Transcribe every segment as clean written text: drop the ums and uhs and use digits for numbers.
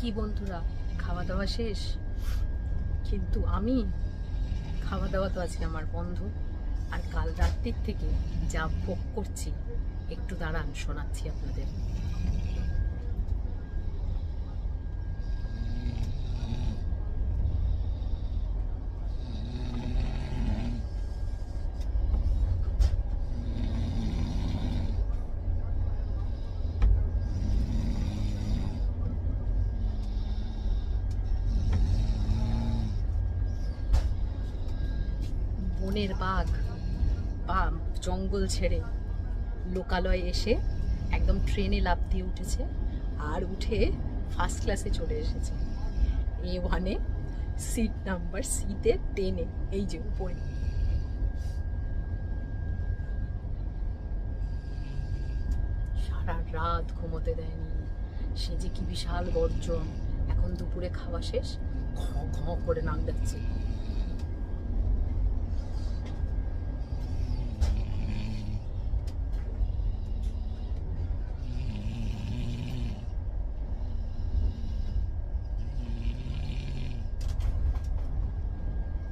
কি বন্ধুরা, খাওয়া দাওয়া শেষ? কিন্তু আমি খাওয়া দাওয়া তো আজকে আমার বন্ধ। আর কাল রাত্রির থেকে যা ভোগ করছি, একটু দাঁড়ান শোনাচ্ছি আপনাদের। বনের বাঘ বা জঙ্গল ছেড়ে লোকালয়ে এসে একদম ট্রেনে লাফ দিয়ে উঠেছে, আর উঠে ফার্স্ট ক্লাসে চলে এসেছে। A1-এ সিট নাম্বার সিতে 10-এ, এই যে উপরে। সারা রাত ঘুমোতে দেয়নি, সে যে কি বিশাল গর্জন। এখন দুপুরে খাওয়া শেষ, ঘ ঘ করে নাক ডাকছে।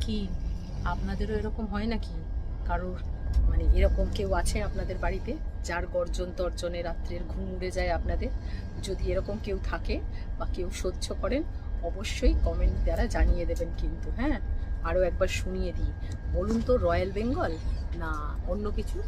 কি আপনাদেরও এরকম হয় নাকি? কারোর মানে এরকম কেউ আছে আপনাদের বাড়িতে যার গর্জন তর্জনে রাত্রের ঘুম উড়ে যায় আপনাদের? যদি এরকম কেউ থাকে বা কেউ সহ্য করেন, অবশ্যই কমেন্ট দ্বারা জানিয়ে দেবেন কিন্তু। হ্যাঁ, আরও একবার শুনিয়ে দিই, বলুন তো, রয়্যাল বেঙ্গল না অন্য কিছু?